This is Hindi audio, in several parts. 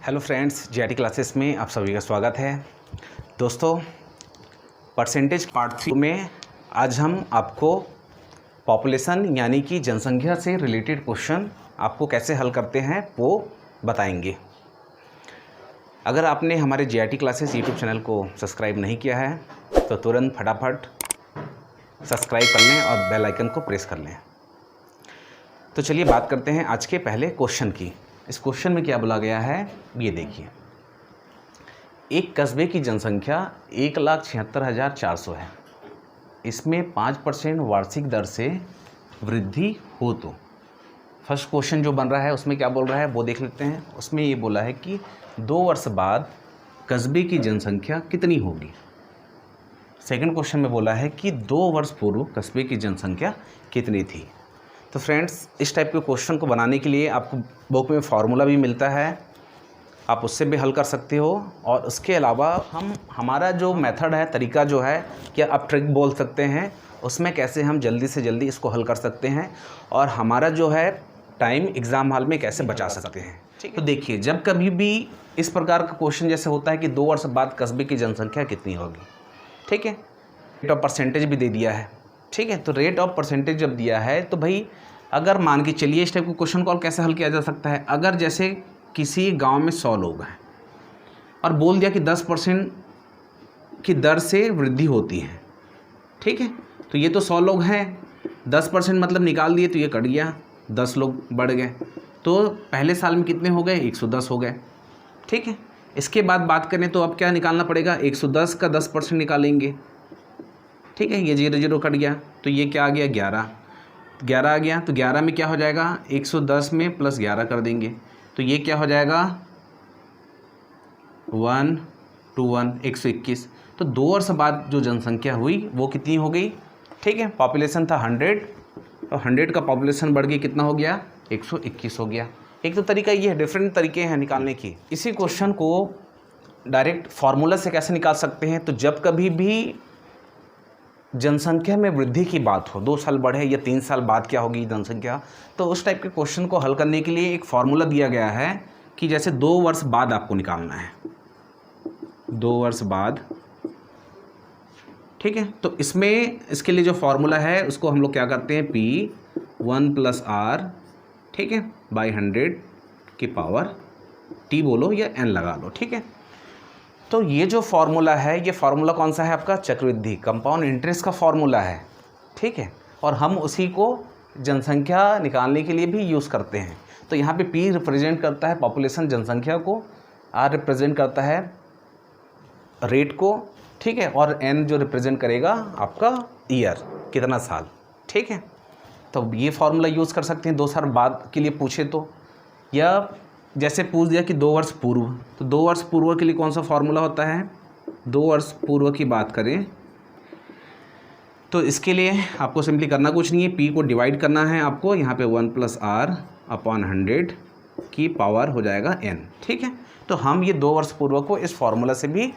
हेलो फ्रेंड्स, जेआरटी क्लासेस में आप सभी का स्वागत है। दोस्तों, परसेंटेज पार्ट 3 में आज हम आपको पॉपुलेशन यानी कि जनसंख्या से रिलेटेड क्वेश्चन आपको कैसे हल करते हैं वो बताएंगे। अगर आपने हमारे जेआरटी क्लासेस यूट्यूब चैनल को सब्सक्राइब नहीं किया है तो तुरंत फटाफट सब्सक्राइब कर लें और बेल आइकन को प्रेस कर लें। तो चलिए बात करते हैं आज के पहले क्वेश्चन की। इस क्वेश्चन में क्या बोला गया है, ये देखिए। एक कस्बे की जनसंख्या 1,76,400 है। इसमें 5% वार्षिक दर से वृद्धि हो तो फर्स्ट क्वेश्चन जो बन रहा है उसमें क्या बोल रहा है वो देख लेते हैं। उसमें ये बोला है कि 2 वर्ष बाद कस्बे की जनसंख्या कितनी होगी। सेकंड क्वेश्चन में बोला है कि 2 वर्ष पूर्व कस्बे की जनसंख्या कितनी थी। तो फ्रेंड्स, इस टाइप के क्वेश्चन को बनाने के लिए आपको बुक में फार्मूला भी मिलता है, आप उससे भी हल कर सकते हो। और उसके अलावा हमारा जो मेथड है, तरीका जो है, क्या आप ट्रिक बोल सकते हैं, उसमें कैसे हम जल्दी से जल्दी इसको हल कर सकते हैं और हमारा जो है टाइम एग्ज़ाम हॉल में कैसे बचा सकते हैं। ठीक है, तो देखिए, जब कभी भी इस प्रकार का क्वेश्चन जैसे होता है कि 2 वर्ष बाद कस्बे की जनसंख्या कितनी होगी, ठीक है, रेट ऑफ परसेंटेज भी दे दिया है। ठीक है, तो रेट ऑफ परसेंटेज जब दिया है तो भाई अगर मान के चलिए इस टाइप के क्वेश्चन को कैसे हल किया जा सकता है। अगर जैसे किसी गांव में 100 लोग हैं और बोल दिया कि 10% की दर से वृद्धि होती है, ठीक है, तो ये तो 100 लोग हैं, 10% मतलब निकाल दिए तो ये कट गया, 10 लोग बढ़ गए, तो पहले साल में कितने हो गए, 110 हो गए। ठीक है, इसके बाद बात करें तो अब क्या निकालना पड़ेगा, 110 का 10% निकालेंगे। ठीक है, ये 0 कट गया तो ये क्या आ गया, 11 आ गया। तो 11 में क्या हो जाएगा, 110 में प्लस 11 कर देंगे तो ये क्या हो जाएगा, 121। तो 2 वर्ष बाद जो जनसंख्या हुई वो कितनी हो गई। ठीक है, पॉपुलेशन था 100 और 100 का पॉपुलेशन बढ़ गया, कितना हो गया, 121 हो गया। एक तो तरीका ये है, डिफरेंट तरीके हैं निकालने की। इसी क्वेश्चन को डायरेक्ट फार्मूला से कैसे निकाल सकते हैं, तो जब कभी भी जनसंख्या में वृद्धि की बात हो, 2 साल बढ़े या 3 साल बाद क्या होगी जनसंख्या, तो उस टाइप के क्वेश्चन को हल करने के लिए एक फार्मूला दिया गया है कि जैसे 2 वर्ष बाद आपको निकालना है, 2 वर्ष बाद। ठीक है, तो इसमें इसके लिए जो फार्मूला है उसको हम लोग क्या करते हैं, P1 + R, ठीक है, बाई 100 की पावर T बोलो या N लगा लो। ठीक है, तो ये जो फार्मूला है, ये फार्मूला कौन सा है आपका, चक्रवृद्धि कंपाउंड इंटरेस्ट का फार्मूला है। ठीक है, और हम उसी को जनसंख्या निकालने के लिए भी यूज़ करते हैं। तो यहाँ पे P रिप्रेजेंट करता है पॉपुलेशन, जनसंख्या को, R रिप्रेजेंट करता है रेट को, ठीक है, और N जो रिप्रेजेंट करेगा आपका ईयर, कितना साल। ठीक है, तो ये फार्मूला यूज़ कर सकते हैं 2 साल बाद के लिए पूछे तो, या जैसे पूछ दिया कि 2 वर्ष पूर्व, तो 2 वर्ष पूर्व के लिए कौन सा फार्मूला होता है, 2 वर्ष पूर्व की बात करें तो इसके लिए आपको सिंपली करना कुछ नहीं है, P को डिवाइड करना है आपको, यहाँ पे 1 + R/100 की पावर हो जाएगा N। ठीक है, तो हम ये 2 वर्ष पूर्व को इस फार्मूला से भी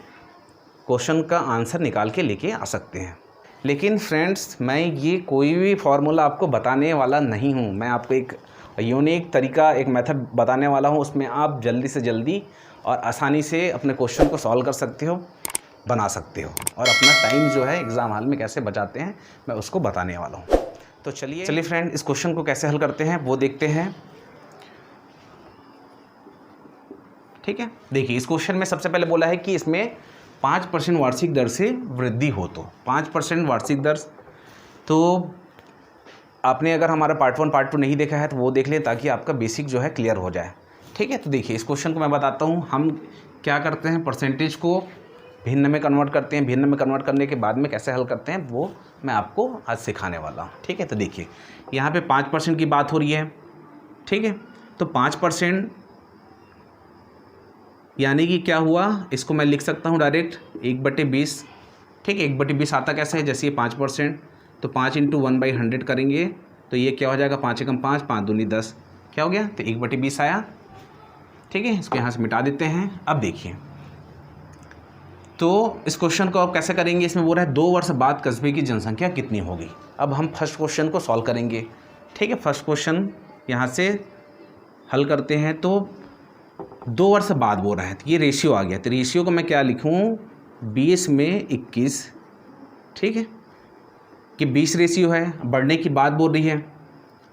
क्वेश्चन का आंसर निकाल के लेके आ सकते हैं। लेकिन फ्रेंड्स, मैं ये कोई भी फार्मूला आपको बताने वाला नहीं हूँ, मैं आपको एक यूनिक तरीका, एक मेथड बताने वाला हूँ। उसमें आप जल्दी से जल्दी और आसानी से अपने क्वेश्चन को सॉल्व कर सकते हो, बना सकते हो, और अपना टाइम जो है एग्ज़ाम हॉल में कैसे बचाते हैं मैं उसको बताने वाला हूँ। तो चलिए फ्रेंड, इस क्वेश्चन को कैसे हल करते हैं वो देखते हैं। ठीक है, देखिए इस क्वेश्चन में सबसे पहले बोला है कि इसमें 5% वार्षिक दर से वृद्धि हो तो 5% वार्षिक दर, तो आपने अगर हमारा पार्ट 1 पार्ट 2 नहीं देखा है तो वो देख लें ताकि आपका बेसिक जो है क्लियर हो जाए। ठीक है, तो देखिए इस क्वेश्चन को मैं बताता हूँ। हम क्या करते हैं, परसेंटेज को भिन्न में कन्वर्ट करते हैं, भिन्न में कन्वर्ट करने के बाद में कैसे हल करते हैं वो मैं आपको आज सिखाने वाला हूँ। ठीक है, तो देखिए यहाँ पे 5% की बात हो रही है। ठीक है, तो 5% यानी कि क्या हुआ, इसको मैं लिख सकता हूँ डायरेक्ट 1/20। ठीक है, 1/20 आता कैसे है, जैसे ये 5%, तो 5 × 1/100 करेंगे तो ये क्या हो जाएगा, 5 एकम 5, 5 दूनी 10, क्या हो गया, तो 1/20 आया। ठीक है, इसको यहाँ से मिटा देते हैं। अब देखिए, तो इस क्वेश्चन को आप कैसे करेंगे, इसमें बोल रहा है 2 वर्ष बाद कस्बे की जनसंख्या कितनी होगी। अब हम फर्स्ट क्वेश्चन को सॉल्व करेंगे। ठीक है, फर्स्ट क्वेश्चन यहाँ से हल करते हैं। तो 2 वर्ष बाद बोल रहा है, तो ये रेशियो आ गया। तो रेशियो को मैं क्या लिखूँ, 20 में 21, ठीक है, कि 20 रेशियो है, बढ़ने की बात बोल रही है,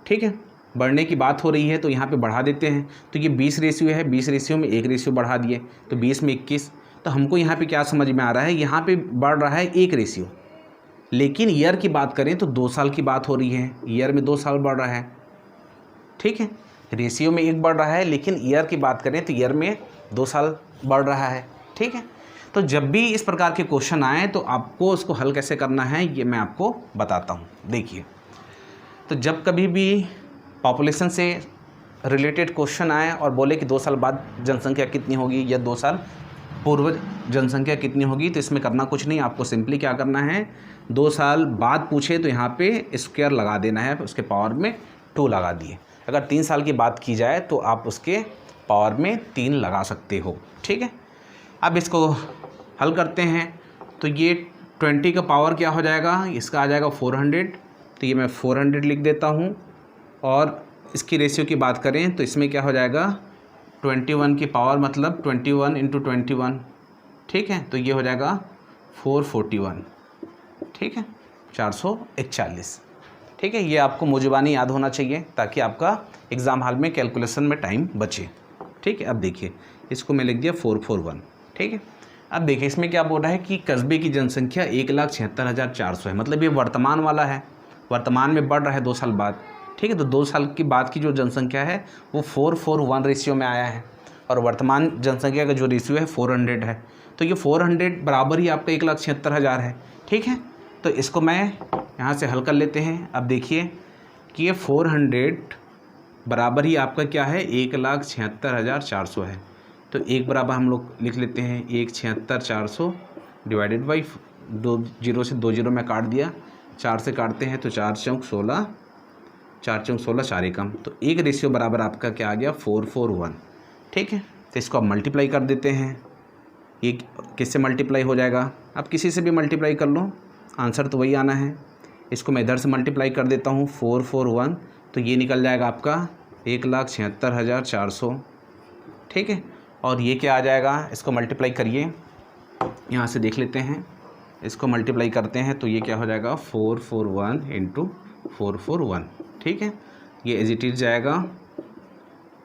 ठीक है, बढ़ने की बात हो रही है, तो यहाँ पे बढ़ा देते हैं। तो ये 20 रेशियो है, 20 रेशियो में एक रेशियो बढ़ा दिए, तो 20 में 21। तो हमको यहाँ पे क्या समझ में आ रहा है, यहाँ पे बढ़ रहा है एक रेशियो, लेकिन ईयर की बात करें तो 2 साल की बात हो रही है, ईयर में 2 साल बढ़ रहा है, ठीक है। रेशियो में एक बढ़ रहा है, लेकिन ईयर की बात करें तो ईयर में 2 साल बढ़ रहा है, ठीक है। तो जब भी इस प्रकार के क्वेश्चन आए तो आपको उसको हल कैसे करना है ये मैं आपको बताता हूँ। देखिए, तो जब कभी भी पॉपुलेशन से रिलेटेड क्वेश्चन आए और बोले कि 2 साल बाद जनसंख्या कितनी होगी या 2 साल पूर्व जनसंख्या कितनी होगी, तो इसमें करना कुछ नहीं, आपको सिंपली क्या करना है, 2 साल बाद पूछे तो यहाँ पे स्क्वायर लगा देना है, उसके पावर में 2 लगा दिए। अगर 3 साल की बात की जाए तो आप उसके पावर में 3 लगा सकते हो, ठीक है। अब इसको हल करते हैं, तो ये 20 का पावर क्या हो जाएगा, इसका आ जाएगा 400, तो ये मैं 400 लिख देता हूँ। और इसकी रेशियो की बात करें तो इसमें क्या हो जाएगा, 21 की पावर मतलब 21 × 21, ठीक है, तो ये हो जाएगा 441, ठीक है, 441, ठीक है। ये आपको मौजूबानी याद होना चाहिए ताकि आपका एग्ज़ाम हॉल में कैलकुलेशन में टाइम बचे, ठीक है। अब देखिए, इसको मैं लिख दिया 441, ठीक है। अब देखिए इसमें क्या बोल रहा है कि कस्बे की जनसंख्या 1,76,400 है, मतलब ये वर्तमान वाला है, वर्तमान में बढ़ रहा है 2 साल बाद, ठीक है। तो 2 साल के बाद की जो जनसंख्या है वो 441 रेशियो में आया है, और वर्तमान जनसंख्या का जो रेशियो है 400 है, तो ये 400 बराबर ही आपका 1,76,000 है, ठीक है। तो इसको मैं यहाँ से हल कर लेते हैं। अब देखिए कि ये 400 बराबर ही आपका क्या है, 1,76,400 है, तो एक बराबर हम लोग लिख लेते हैं 1,76,400 डिवाइडेड बाई 2 जीरो से 2 जीरो में काट दिया, 4 से काटते हैं तो 4 चौक 16, 4 चौक 16, 4 एकम, तो एक रेशियो बराबर आपका क्या आ गया, 441, ठीक है। तो इसको आप मल्टीप्लाई कर देते हैं, ये किससे मल्टीप्लाई हो जाएगा, आप किसी से भी मल्टीप्लाई कर लो, आंसर तो वही आना है। इसको मैं इधर से मल्टीप्लाई कर देता हूँ 441, तो ये निकल जाएगा आपका 1,76,400, ठीक है। और ये क्या आ जाएगा, इसको मल्टीप्लाई करिए, यहाँ से देख लेते हैं, इसको मल्टीप्लाई करते हैं तो ये क्या हो जाएगा, 441 × 441, ठीक है। ये एज इट इज जाएगा,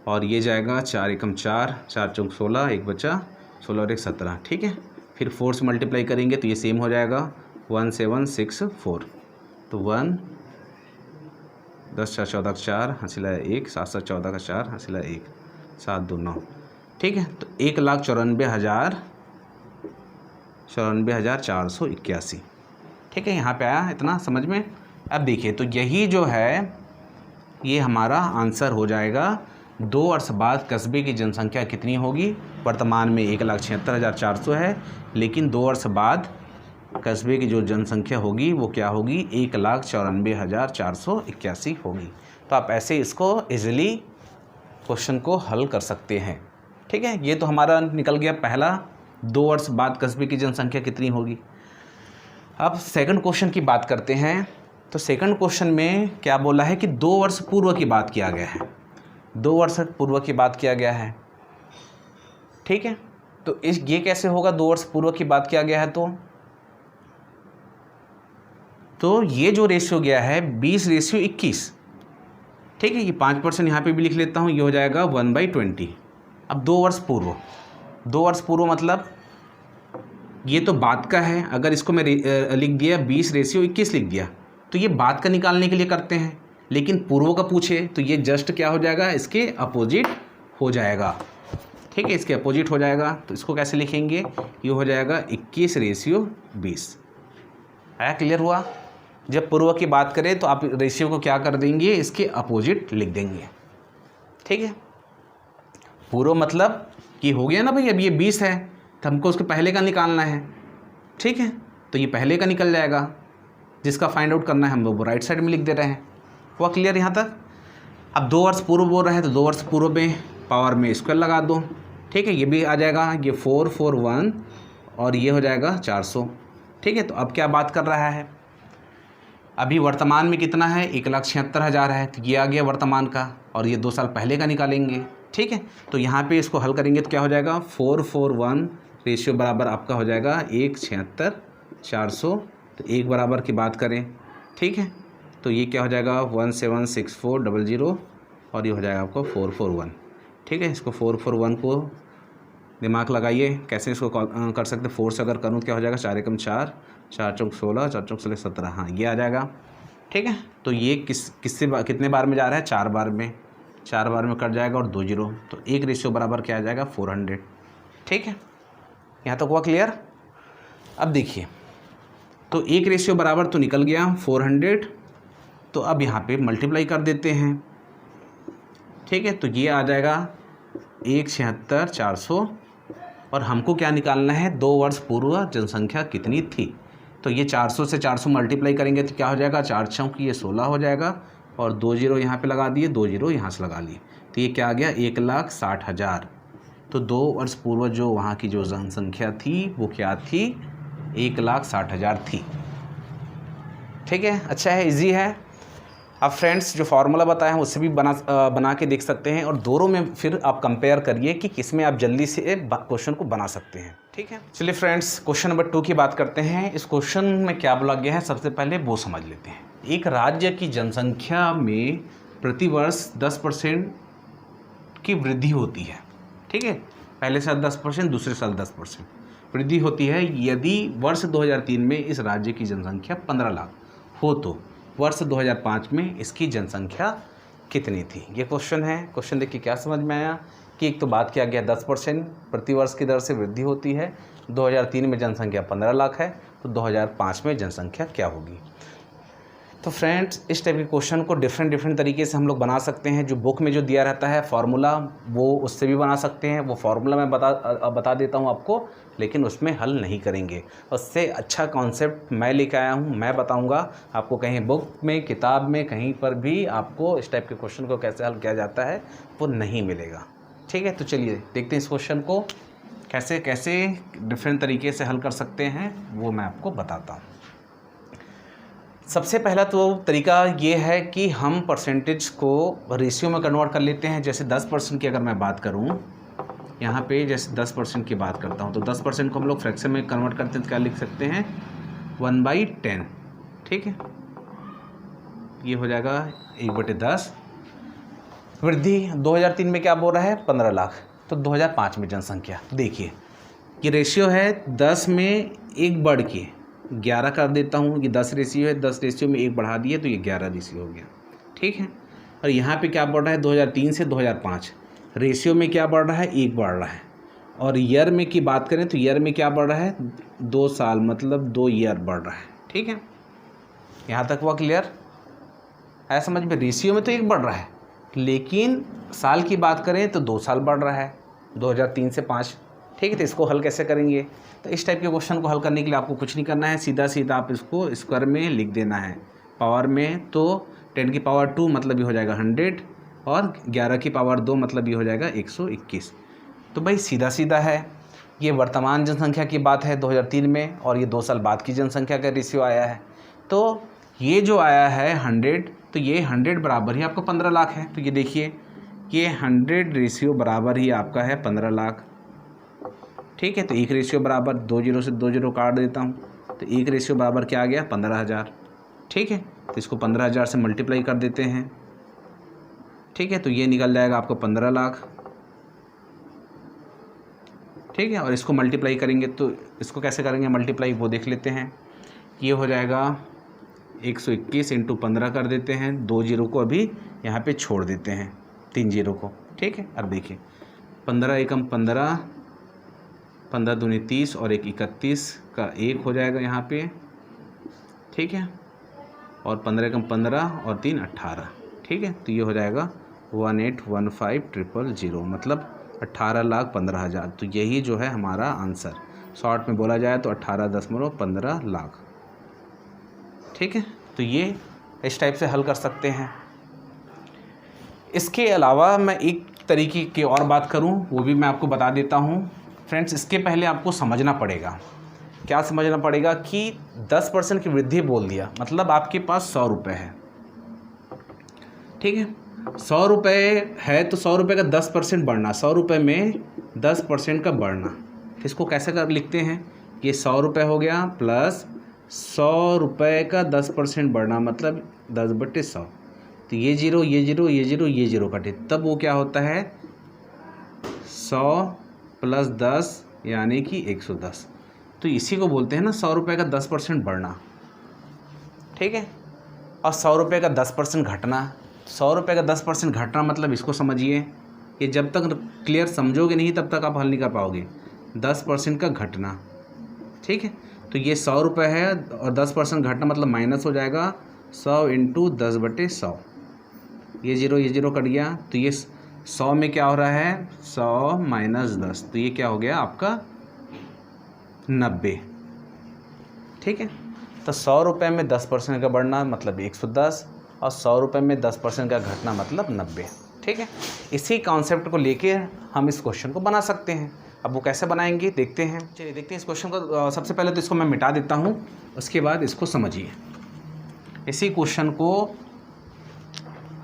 और ये जाएगा 4 एकम 4, 4 चौक 16, एक बचा 16 और 1 17, ठीक है। फिर 4 से मल्टीप्लाई करेंगे तो ये सेम हो जाएगा 1764, तो 1 10 4 14 4 हासिल है 1, 7 7 14 का 4 हासिल है 1, 7 2 9, ठीक है। तो 1,94,481, ठीक है, यहाँ पे आया, इतना समझ में। अब देखिए, तो यही जो है ये हमारा आंसर हो जाएगा। 2 वर्ष बाद कस्बे की जनसंख्या कितनी होगी, वर्तमान में 1,76,400 है, लेकिन 2 वर्ष बाद कस्बे की जो जनसंख्या होगी वो क्या होगी, 1,94,481 होगी। तो आप ऐसे इसको इजीली क्वेश्चन को हल कर सकते हैं, ठीक है। ये तो हमारा निकल गया पहला, 2 वर्ष बाद कस्बे की जनसंख्या कितनी होगी। अब सेकंड क्वेश्चन की बात करते हैं। तो सेकंड क्वेश्चन में क्या बोला है कि 2 वर्ष पूर्व की बात किया गया है, 2 वर्ष पूर्व की बात किया गया है, ठीक है। तो ये कैसे होगा, 2 वर्ष पूर्व की बात किया गया है, तो ये जो रेशियो गया है 20 रेशियो 21, ठीक है। ये 5% यहाँ पे भी लिख लेता हूँ, ये हो जाएगा 1/20। अब 2 वर्ष पूर्व, 2 वर्ष पूर्व मतलब ये तो बात का है, अगर इसको मैं लिख दिया 20 रेशियो 21 लिख दिया, तो ये बात का निकालने के लिए करते हैं, लेकिन पूर्व का पूछे तो ये जस्ट क्या हो जाएगा, इसके अपोजिट हो जाएगा, ठीक है, इसके अपोजिट हो जाएगा। तो इसको कैसे लिखेंगे, ये हो जाएगा 21 रेशियो 20। आया, क्लियर हुआ। जब पूर्व की बात करें तो आप रेशियो को क्या कर देंगे, इसके अपोजिट लिख देंगे, ठीक है। पूर्व मतलब कि हो गया ना भाई, अब ये 20 है तो हमको उसके पहले का निकालना है, ठीक है। तो ये पहले का निकल जाएगा, जिसका फाइंड आउट करना है हम लोग राइट साइड में लिख दे रहे हैं। हुआ क्लियर यहाँ तक। अब 2 वर्ष पूर्व बोल रहे हैं तो 2 वर्ष पूर्व में पावर में स्क्वायर लगा दो, ठीक है, ये भी आ जाएगा, ये 441 और ये हो जाएगा 400, ठीक है। तो अब क्या बात कर रहा है, अभी वर्तमान में कितना है, 1,76,000 है, तो ये आ गया वर्तमान का, और ये 2 साल पहले का निकालेंगे, ठीक है। तो यहाँ पे इसको हल करेंगे तो क्या हो जाएगा, 441 रेशियो बराबर आपका हो जाएगा 176,400। तो 1 बराबर की बात करें, ठीक है, तो ये क्या हो जाएगा 176400 और ये हो जाएगा आपको 441। ठीक है, इसको 441 को दिमाग लगाइए कैसे इसको कर सकते हैं। 4 से अगर करूँ क्या हो जाएगा, 4 एकम 4, 4 चौक 16, 4 चौक 16 17, हाँ ये आ जाएगा। ठीक है, तो ये कितने बार में जा रहा है, 4 बार में, 4 बार में कट जाएगा और 2 जीरो, तो 1 रेशियो बराबर क्या आ जाएगा 400। ठीक है, यहाँ तक हुआ क्लियर। अब देखिए, तो 1 रेशियो बराबर तो निकल गया 400, तो अब यहाँ पे मल्टीप्लाई कर देते हैं। ठीक है, तो ये आ जाएगा 176,400 और हमको क्या निकालना है, 2 वर्ष पूर्व जनसंख्या कितनी थी। तो ये 400 से 400 मल्टीप्लाई करेंगे तो क्या हो जाएगा, 4 चौक ये 16 हो जाएगा और 2 जीरो यहाँ पे लगा दिए, 2 जीरो यहाँ से लगा लिए, तो ये क्या आ गया 1,60,000। तो 2 वर्ष पूर्व जो वहाँ की जो जनसंख्या थी वो क्या थी, 1,60,000 थी। ठीक है, अच्छा है, इजी है। अब फ्रेंड्स जो फार्मूला बताया है उससे भी बना के देख सकते हैं और दोनों में फिर आप कंपेयर करिए कि किसमें आप जल्दी से क्वेश्चन को बना सकते हैं। ठीक है, चलिए फ्रेंड्स क्वेश्चन नंबर 2 की बात करते हैं। इस क्वेश्चन में क्या बोला गया है, सबसे पहले वो समझ लेते हैं। एक राज्य की जनसंख्या में प्रतिवर्ष 10% की वृद्धि होती है। ठीक है, पहले साल 10%, दूसरे साल 10% वृद्धि होती है। यदि वर्ष 2003 में इस राज्य की जनसंख्या 15 लाख हो तो वर्ष 2005 में इसकी जनसंख्या कितनी थी। ये क्वेश्चन है। क्वेश्चन देखिए क्या समझ में आया कि एक तो बात किया गया 10% प्रतिवर्ष की दर से वृद्धि होती है। 2003 में जनसंख्या 15 लाख है, तो 2005 में जनसंख्या क्या होगी। तो फ्रेंड्स इस टाइप के क्वेश्चन को डिफरेंट तरीके से हम लोग बना सकते हैं। जो बुक में जो दिया रहता है फार्मूला, वो उससे भी बना सकते हैं। वो फार्मूला मैं बता देता हूँ आपको, लेकिन उसमें हल नहीं करेंगे। उससे अच्छा कॉन्सेप्ट मैं लेकर आया हूँ, मैं बताऊँगा आपको। कहीं बुक में, किताब में, कहीं पर भी आपको इस टाइप के क्वेश्चन को कैसे हल किया जाता है वो नहीं मिलेगा। ठीक है, तो चलिए देखते हैं इस क्वेश्चन को कैसे कैसे डिफरेंट तरीके से हल कर सकते हैं, वो मैं आपको बताता हूँ। सबसे पहला तो तरीका ये है कि हम परसेंटेज को रेशियो में कन्वर्ट कर लेते हैं। जैसे 10% की अगर मैं बात करूं, यहाँ पे जैसे 10% की बात करता हूं, तो 10% को हम लोग फ्रैक्शन में कन्वर्ट करते हैं तो क्या लिख सकते हैं 1/10। ठीक है, ये हो जाएगा 1/10। वृद्धि 2003 में क्या बोल रहा है 15 लाख, तो 2005 में जनसंख्या, देखिए ये रेशियो है 10 में 1 बढ़ के 11 कर देता हूँ। ये 10 रेशियो है, 10 रेशियो में 1 बढ़ा दिए तो ये 11 रेशियो हो गया। ठीक है, और यहाँ पे क्या बढ़ रहा है 2003 से 2005 रेशियो में क्या बढ़ रहा है 1 बढ़ रहा है। और ईयर में की बात करें तो ईयर में क्या बढ़ रहा है 2 साल, मतलब 2 ईयर बढ़ रहा है। ठीक है, यहाँ तक हुआ क्लियर है समझ में। रेशियो में तो 1 बढ़ रहा है, लेकिन साल की बात करें तो 2 साल बढ़ रहा है 2003 से 5। ठीक है, तो इसको हल कैसे करेंगे। तो इस टाइप के क्वेश्चन को हल करने के लिए आपको कुछ नहीं करना है, सीधा सीधा आप इसको स्क्वायर में लिख देना है। पावर में तो 10 की पावर 2 मतलब ये हो जाएगा 100 और 11 की पावर 2 मतलब ये हो जाएगा 121। तो भाई सीधा सीधा है। ये वर्तमान जनसंख्या की बात है 2003 में, और ये 2 साल बाद की जनसंख्या का रेशियो आया है। तो ये जो आया है 100, तो ये 100 बराबर ही आपको 15 लाख है। तो ये देखिए ये 100 रेशियो बराबर ही आपका है 15 लाख। ठीक है, तो 1 रेशियो बराबर 2 जीरो से 2 जीरो काट देता हूँ, तो 1 रेशियो बराबर क्या आ गया 15,000। ठीक है, तो इसको 15,000 से मल्टीप्लाई कर देते हैं। ठीक है, तो ये निकल जाएगा आपको 15 लाख। ठीक है, और इसको मल्टीप्लाई करेंगे तो इसको कैसे करेंगे मल्टीप्लाई वो देख लेते हैं। ये हो जाएगा 121 × 15 कर देते हैं, 2 जीरो को अभी यहाँ पे छोड़ देते हैं, 3 जीरो को। ठीक है, अब देखिए 15 एकम 15, 15 दूनी 30 और 1 31 का 1 हो जाएगा यहाँ पे। ठीक है, और 15 एकम 15 और 3 18। ठीक है, तो ये हो जाएगा 1815,000, मतलब 18,15,000। तो यही जो है हमारा आंसर, शॉर्ट में बोला जाए तो 18.15 लाख। ठीक है, तो ये इस टाइप से हल कर सकते हैं। इसके अलावा मैं एक तरीके की और बात करूं, वो भी मैं आपको बता देता हूं। फ्रेंड्स इसके पहले आपको समझना पड़ेगा, क्या समझना पड़ेगा कि 10% की वृद्धि बोल दिया, मतलब आपके पास 100 रुपये है। ठीक है, 100 रुपये है तो 100 रुपये का 10% बढ़ना, 100 रुपये में 10% का बढ़ना, इसको कैसे कर लिखते हैं? ये 100 रुपये हो गया प्लस 100 रुपये का 10% बढ़ना मतलब 10/100। तो ये जीरो ये जीरो ये जीरो ये जीरो कटे, तब वो क्या होता है 100 + 10 यानी कि 110। तो इसी को बोलते हैं ना 100 रुपये का 10% बढ़ना, ठीक है। और 100 रुपये का 10% घटना, 100 रुपये का 10% घटना मतलब इसको समझिए कि जब तक क्लियर समझोगे नहीं तब तक आप हल नहीं कर पाओगे। 10% का घटना, ठीक है। तो ये 100 रुपये है और 10% घटना मतलब माइनस हो जाएगा 100 × 10/100। ये जीरो कट गया, तो ये 100 में क्या हो रहा है 100 - 10, तो ये क्या हो गया आपका 90, ठीक है। तो 100 रुपये में 10% का बढ़ना मतलब 110 और 100 रुपये में 10% का घटना मतलब 90, ठीक है। इसी कॉन्सेप्ट को लेके हम इस क्वेश्चन को बना सकते हैं। अब वो कैसे बनाएंगे देखते हैं। चलिए देखते हैं इस क्वेश्चन को। सबसे पहले तो इसको मैं मिटा देता हूँ, उसके बाद इसको समझिए। इसी क्वेश्चन को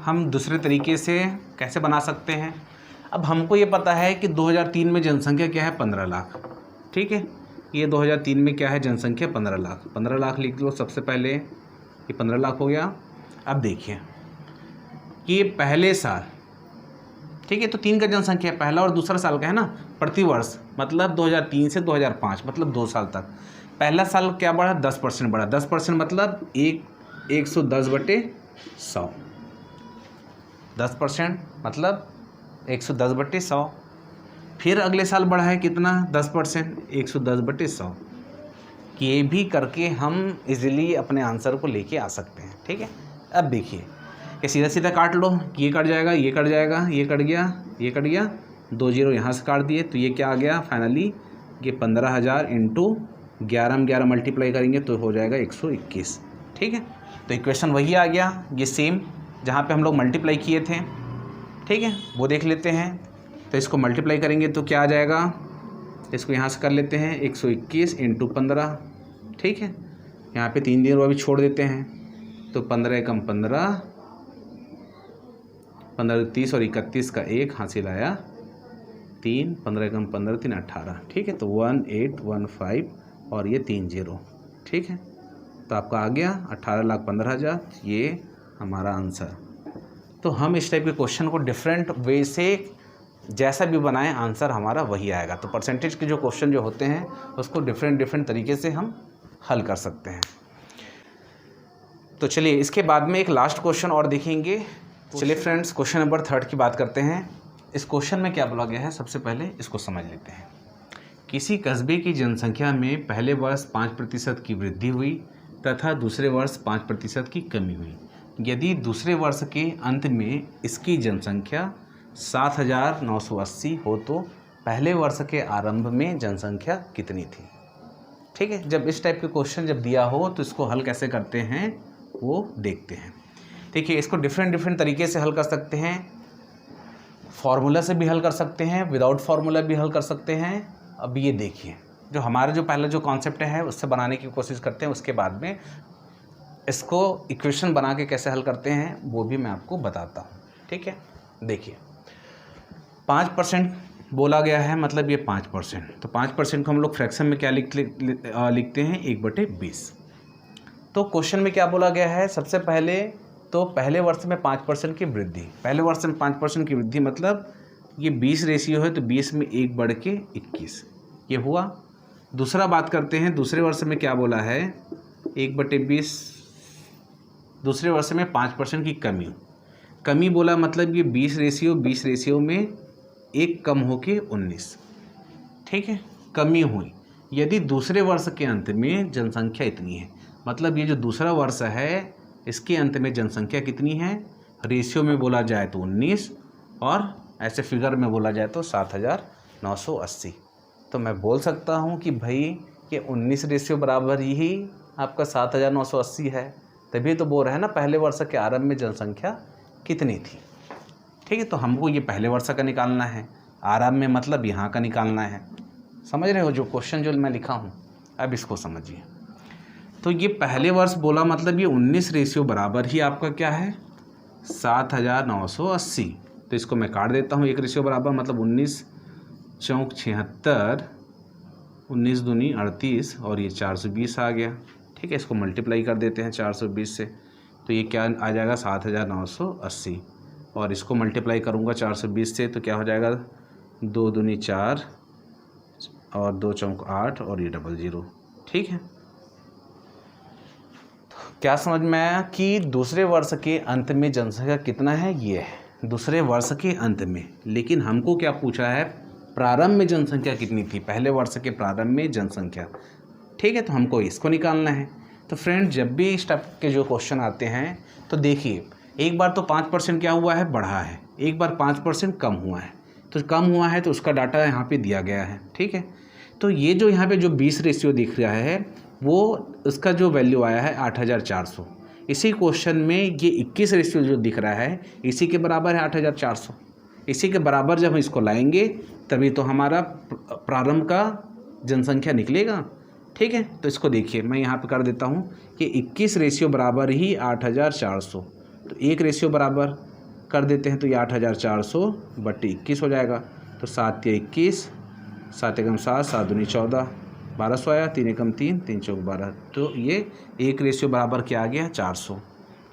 हम दूसरे तरीके से कैसे बना सकते हैं। अब हमको ये पता है कि 2003 में जनसंख्या क्या है 15 लाख, ठीक है। ये 2003 में क्या है जनसंख्या 15 लाख, 15 लाख लिख लो सबसे पहले, ये 15 लाख हो गया। अब देखिए कि ये पहले साल, ठीक है, तो 3 का जनसंख्या पहला और दूसरा साल का है ना, प्रतिवर्ष मतलब 2003 से 2005 मतलब 2 साल तक। पहला साल क्या बढ़ा 10% बढ़ा, 10% मतलब 110/100, 10% मतलब 110/100। फिर अगले साल बढ़ा है कितना 10%, 110/100। ये भी करके हम इजीली अपने आंसर को लेके आ सकते हैं, ठीक है। अब देखिए ये सीधा सीधा काट लो, ये कट जाएगा ये कट जाएगा, ये कट गया ये कट गया, 2 जीरो यहाँ से काट दिए, तो ये क्या आ गया फाइनली ये 15,000 × 11 में 11 मल्टीप्लाई करेंगे तो हो जाएगा 121, ठीक है। तो इक्वेशन वही आ गया, ये सेम जहाँ पे हम लोग मल्टीप्लाई किए थे, ठीक है, वो देख लेते हैं। तो इसको मल्टीप्लाई करेंगे तो क्या आ जाएगा, इसको यहाँ से कर लेते हैं 121 × 15, ठीक है। यहाँ पे 3 दिन अभी छोड़ देते हैं, तो 15 एकम 15, 15 30 और 31 का 1 हासिल आया 3, 15 एकम 15 3 18, ठीक है। तो 1815 और ये 3 जीरो, ठीक है। तो आपका आ गया 18,15,000, ये हमारा आंसर। तो हम इस टाइप के क्वेश्चन को डिफरेंट वे से जैसा भी बनाएं आंसर हमारा वही आएगा। तो परसेंटेज के जो क्वेश्चन जो होते हैं उसको डिफरेंट तरीके से हम हल कर सकते हैं। तो चलिए इसके बाद में एक लास्ट क्वेश्चन और देखेंगे। चलिए फ्रेंड्स क्वेश्चन नंबर 3 की बात करते हैं। इस क्वेश्चन में क्या बोला गया है सबसे पहले इसको समझ लेते हैं। किसी कस्बे की जनसंख्या में पहले वर्ष 5% की वृद्धि हुई तथा दूसरे वर्ष 5% की कमी हुई। यदि दूसरे वर्ष के अंत में इसकी जनसंख्या 7,980 हो तो पहले वर्ष के आरंभ में जनसंख्या कितनी थी, ठीक है। जब इस टाइप के क्वेश्चन जब दिया हो तो इसको हल कैसे करते हैं वो देखते हैं। देखिए इसको डिफरेंट तरीके से हल कर सकते हैं। फार्मूला से भी हल कर सकते हैं, विदाउट फार्मूला भी हल कर सकते हैं। अब ये देखिए जो हमारा जो पहला जो कॉन्सेप्ट है उससे बनाने की कोशिश करते हैं, उसके बाद में इसको इक्वेशन बना के कैसे हल करते हैं वो भी मैं आपको बताता हूँ, ठीक है। देखिए 5% बोला गया है मतलब ये 5%, तो 5% को हम लोग फ्रैक्शन में क्या लिखते हैं 1/20। तो क्वेश्चन में क्या बोला गया है सबसे पहले तो पहले वर्ष में 5% की वृद्धि, पहले वर्ष में 5% की वृद्धि मतलब ये 20 रेशियो है तो 20 में 1 बढ़ के 21 ये हुआ। दूसरा बात करते हैं दूसरे वर्ष में क्या बोला है 1/20, दूसरे वर्ष में 5% की कमी बोला मतलब ये 20 रेशियो में 1 कम होके 19, ठीक है, कमी हुई। यदि दूसरे वर्ष के अंत में जनसंख्या इतनी है मतलब ये जो दूसरा वर्ष है इसके अंत में जनसंख्या कितनी है, रेशियो में बोला जाए तो 19 और ऐसे फिगर में बोला जाए तो 7,980। तो मैं बोल सकता हूँ कि भाई ये 19 रेशियो बराबर ही आपका 7,980 है, तभी तो बोल रहे हैं ना पहले वर्ष के आरंभ में जनसंख्या कितनी थी, ठीक है। तो हमको ये पहले वर्ष का निकालना है, आरंभ में मतलब यहाँ का निकालना है। समझ रहे हो जो क्वेश्चन जो मैं लिखा हूँ, अब इसको समझिए। तो ये पहले वर्ष बोला मतलब ये 19 रेशियो बराबर ही आपका क्या है 7,980। तो इसको मैं काट देता हूँ, 1 रेशियो बराबर, मतलब 19 चौक 76, 19 दूनी 38 और ये 420 आ गया। ठीक है, इसको मल्टीप्लाई कर देते हैं 420 से, तो ये क्या आ जाएगा 7,980। और इसको मल्टीप्लाई करूँगा 420 से, तो क्या हो जाएगा 2 दूनी 4 और 2 चौक 8 और ये 00। ठीक है, क्या समझ में आया कि दूसरे वर्ष के अंत में जनसंख्या कितना है, ये है दूसरे वर्ष के अंत में। लेकिन हमको क्या पूछा है, प्रारंभ में जनसंख्या कितनी थी, पहले वर्ष के प्रारंभ में जनसंख्या। ठीक है, तो हमको इसको निकालना है। तो फ्रेंड, जब भी इस टाइप के जो क्वेश्चन आते हैं तो देखिए, एक बार तो 5% क्या हुआ है, बढ़ा है, एक बार 5% कम हुआ है। तो कम हुआ है तो उसका डाटा यहाँ पे दिया गया है। ठीक है, तो ये जो यहाँ पे जो 20 रेशियो दिख रहा है, वो उसका जो वैल्यू आया है 8,400। इसी क्वेश्चन में ये 21 रेशियो जो दिख रहा है, इसी के बराबर है 8,400। इसी के बराबर जब हम इसको लाएंगे तभी तो हमारा प्रारंभ का जनसंख्या निकलेगा। ठीक है, तो इसको देखिए, मैं यहाँ पे कर देता हूँ कि 21 रेशियो बराबर ही 8,400। तो 1 रेशियो बराबर कर देते हैं, तो ये 8,400/21 हो जाएगा। तो 7 या 21, 7 एकम 7, 7 दूनी 14, 1200 आया, 3 एकम 3, 3 चौक 12। तो ये 1 रेशियो बराबर क्या आ गया, 400।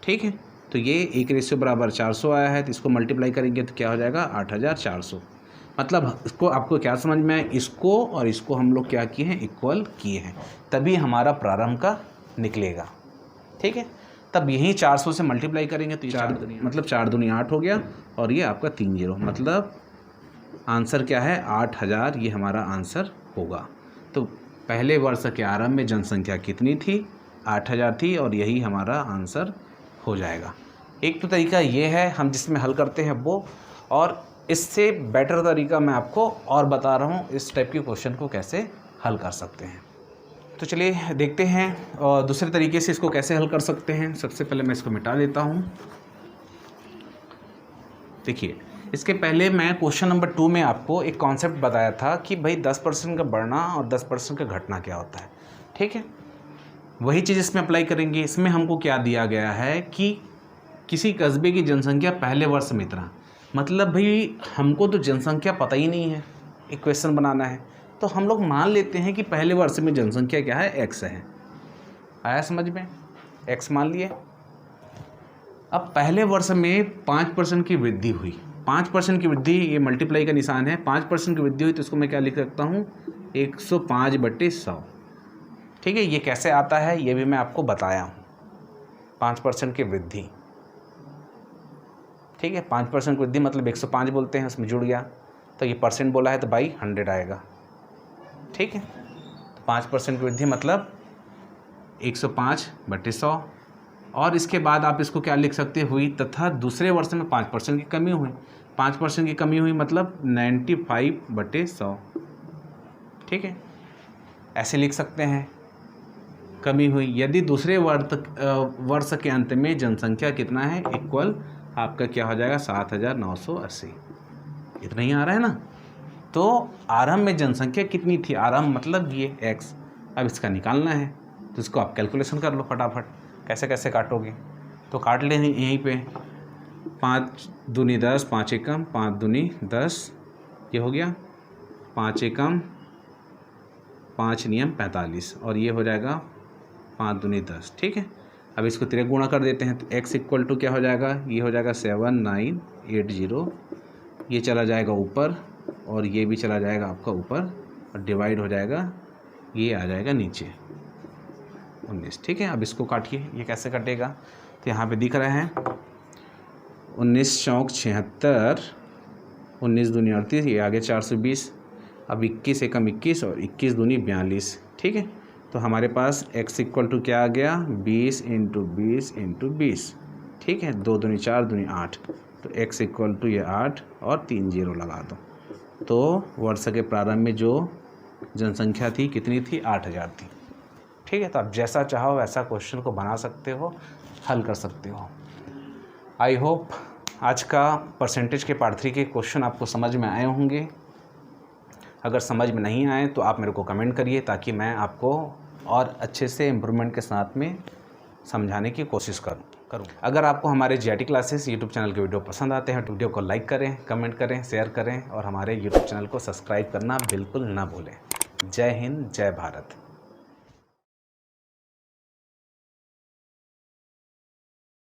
ठीक है, तो ये 1 रेशियो बराबर 400 आया है, तो इसको मल्टीप्लाई करेंगे तो क्या हो जाएगा 8,400। मतलब इसको आपको क्या समझ में आए, इसको और इसको हम लोग क्या किए हैं, इक्वल किए हैं, तभी हमारा प्रारंभ का निकलेगा। ठीक है, तब यही 400 से मल्टीप्लाई करेंगे तो ये 4 दूनी 8 हो गया और ये आपका 30, मतलब आंसर क्या है 8,000, ये हमारा आंसर होगा। तो पहले वर्ष के आरंभ में जनसंख्या कितनी थी, 8,000 थी, और यही हमारा आंसर हो जाएगा। एक तो तरीका ये है हम जिसमें हल करते हैं वो, और इससे बेटर तरीका मैं आपको और बता रहा हूँ इस टाइप के क्वेश्चन को कैसे हल कर सकते हैं। तो चलिए देखते हैं और दूसरे तरीके से इसको कैसे हल कर सकते हैं। सबसे पहले मैं इसको मिटा देता हूँ। देखिए, इसके पहले मैं क्वेश्चन नंबर 2 में आपको एक कॉन्सेप्ट बताया था कि भाई 10% का बढ़ना और 10% का घटना क्या होता है। ठीक है, वही चीज़ इसमें अप्लाई करेंगे। इसमें हमको क्या दिया गया है कि किसी कस्बे की जनसंख्या पहले वर्ष में इतना, मतलब भाई हमको तो जनसंख्या पता ही नहीं है, एक क्वेश्चन बनाना है, तो हम लोग मान लेते हैं कि पहले वर्ष में जनसंख्या क्या है, x है। आया समझ में, x मान लिए। अब पहले वर्ष में 5% की वृद्धि हुई, 5% की वृद्धि, ये मल्टीप्लाई का निशान है, 5% की वृद्धि हुई, तो इसको मैं क्या लिख सकता हूँ, 105/100। ठीक है, ये कैसे आता है ये भी मैं आपको बताया हूँ। 5% की वृद्धि, ठीक है, 5% की वृद्धि मतलब 105 बोलते हैं, उसमें जुड़ गया, तो ये परसेंट बोला है तो बाई 100 आएगा। ठीक है, तो 5% की वृद्धि मतलब 105/100। और इसके बाद आप इसको क्या लिख सकते हुई, तथा दूसरे वर्ष में 5% की कमी हुई, 5% की कमी हुई मतलब 95/100। ठीक है, ऐसे लिख सकते हैं, कमी हुई। यदि दूसरे वर्ष के अंत में जनसंख्या कितना है, इक्वल आपका क्या हो जाएगा 7,980। इतना ही आ रहा है ना। तो आरंभ में जनसंख्या कितनी थी, आरंभ मतलब ये x, अब इसका निकालना है, तो इसको आप कैलकुलेशन कर लो फटाफट। कैसे कैसे काटोगे, तो काट लें यहीं पे, 5 दूनी 10, 5 एकम 5 दूनी 10, ये हो गया 5 एकम 5 नियम 45, और ये हो जाएगा 5 दूनी 10। ठीक है, अब इसको तिरक गुणा कर देते हैं, तो x इक्वल टू क्या हो जाएगा, ये हो जाएगा 7980, ये चला जाएगा ऊपर और ये भी चला जाएगा आपका ऊपर, और डिवाइड हो जाएगा, ये आ जाएगा नीचे 19। ठीक है, अब इसको काटिए, ये कैसे कटेगा, तो यहाँ पे दिख रहे हैं 19 चौक 76, 19 दूनी 38, ये आगे 420, अब 21 एकम 21 और 21 दूनी 42। ठीक है, तो हमारे पास x इक्वल टू क्या आ गया, 20 × 20 × 20। ठीक है, 2 दूनी 4 दूनी 8, तो x इक्वल टू ये 8 और 3 0 लगा दो। तो वर्ष के प्रारंभ में जो जनसंख्या थी कितनी थी, 8,000 थी। ठीक है, तो आप जैसा चाहो वैसा क्वेश्चन को बना सकते हो, हल कर सकते हो। आई होप आज का परसेंटेज के पार्ट 3 के क्वेश्चन आपको समझ में आए होंगे। अगर समझ में नहीं आए तो आप मेरे को कमेंट करिए, ताकि मैं आपको और अच्छे से इम्प्रूवमेंट के साथ में समझाने की कोशिश करूं। करूँ। अगर आपको हमारे जीआईटी क्लासेस यूट्यूब चैनल के वीडियो पसंद आते हैं तो वीडियो को लाइक करें, कमेंट करें, शेयर करें और हमारे यूट्यूब चैनल को सब्सक्राइब करना बिल्कुल ना भूलें। जय हिंद, जय भारत।